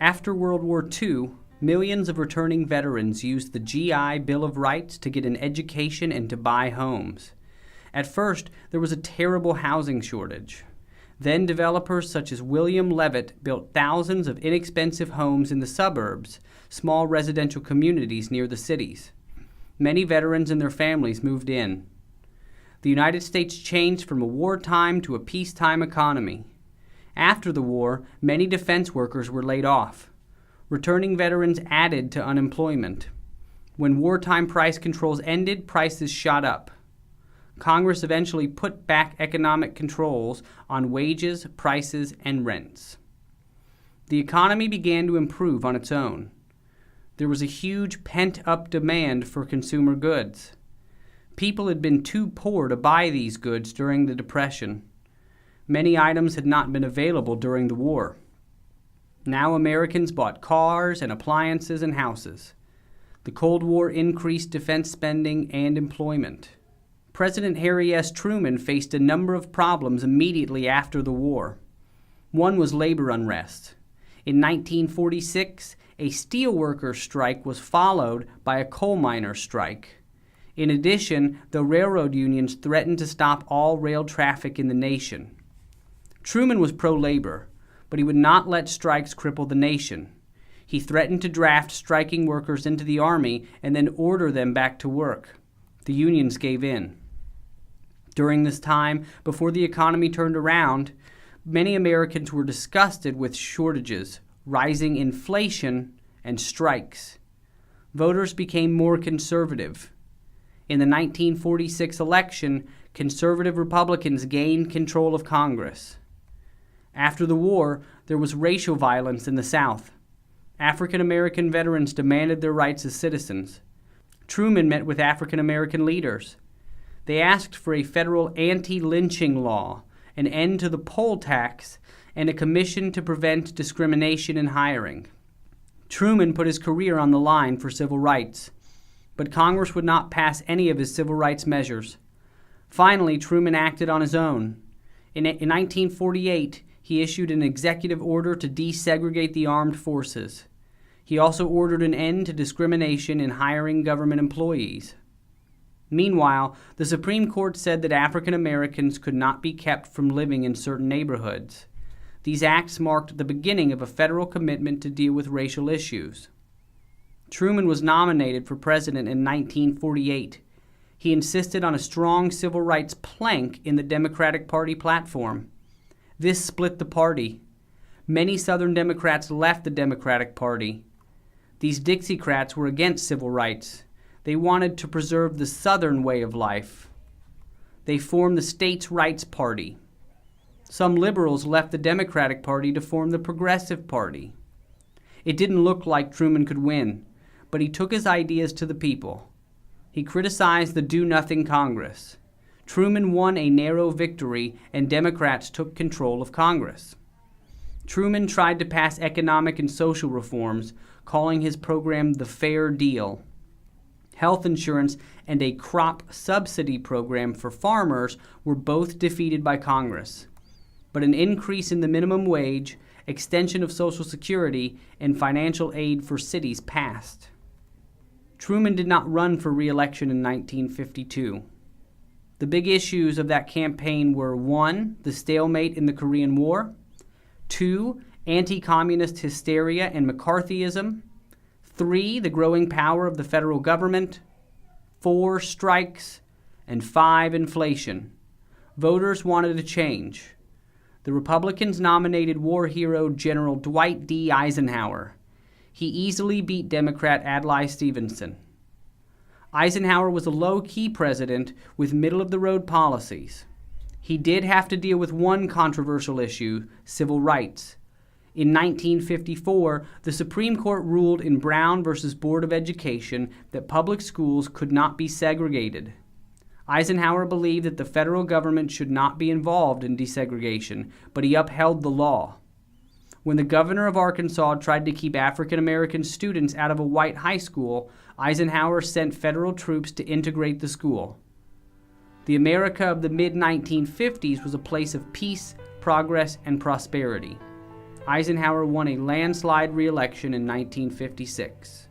After World War II, millions of returning veterans used the GI Bill of Rights to get an education and to buy homes. At first, there was a terrible housing shortage. Then developers such as William Levitt built thousands of inexpensive homes in the suburbs, small residential communities near the cities. Many veterans and their families moved in. The United States changed from a wartime to a peacetime economy. After the war, many defense workers were laid off. Returning veterans added to unemployment. When wartime price controls ended, prices shot up. Congress eventually put back economic controls on wages, prices, and rents. The economy began to improve on its own. There was a huge pent-up demand for consumer goods. People had been too poor to buy these goods during the Depression. Many items had not been available during the war. Now Americans bought cars and appliances and houses. The Cold War increased defense spending and employment. President Harry S. Truman faced a number of problems immediately after the war. One was labor unrest. In 1946, a steelworkers' strike was followed by a coal miners' strike. In addition, the railroad unions threatened to stop all rail traffic in the nation. Truman was pro-labor, but he would not let strikes cripple the nation. He threatened to draft striking workers into the army and then order them back to work. The unions gave in. During this time, before the economy turned around, many Americans were disgusted with shortages, rising inflation, and strikes. Voters became more conservative. In the 1946 election, conservative Republicans gained control of Congress. After the war, there was racial violence in the South. African American veterans demanded their rights as citizens. Truman met with African American leaders. They asked for a federal anti-lynching law, an end to the poll tax, and a commission to prevent discrimination in hiring. Truman put his career on the line for civil rights, but Congress would not pass any of his civil rights measures. Finally, Truman acted on his own. In 1948, he issued an executive order to desegregate the armed forces. He also ordered an end to discrimination in hiring government employees. Meanwhile, the Supreme Court said that African Americans could not be kept from living in certain neighborhoods. These acts marked the beginning of a federal commitment to deal with racial issues. Truman was nominated for president in 1948. He insisted on a strong civil rights plank in the Democratic Party platform. This split the party. Many Southern Democrats left the Democratic Party. These Dixiecrats were against civil rights. They wanted to preserve the Southern way of life. They formed the States' Rights Party. Some liberals left the Democratic Party to form the Progressive Party. It didn't look like Truman could win, but he took his ideas to the people. He criticized the Do-Nothing Congress. Truman won a narrow victory, and Democrats took control of Congress. Truman tried to pass economic and social reforms, calling his program the Fair Deal. Health insurance and a crop subsidy program for farmers were both defeated by Congress. But an increase in the minimum wage, extension of Social Security, and financial aid for cities passed. Truman did not run for re-election in 1952. The big issues of that campaign were 1. The stalemate in the Korean War, 2. Anti-communist hysteria and McCarthyism, 3. The growing power of the federal government, 4. Strikes, and 5. Inflation. Voters wanted a change. The Republicans nominated war hero General Dwight D. Eisenhower. He easily beat Democrat Adlai Stevenson. Eisenhower was a low-key president with middle-of-the-road policies. He did have to deal with one controversial issue, civil rights. In 1954, the Supreme Court ruled in Brown v. Board of Education that public schools could not be segregated. Eisenhower believed that the federal government should not be involved in desegregation, but he upheld the law. When the governor of Arkansas tried to keep African American students out of a white high school, Eisenhower sent federal troops to integrate the school. The America of the mid-1950s was a place of peace, progress, and prosperity. Eisenhower won a landslide re-election in 1956.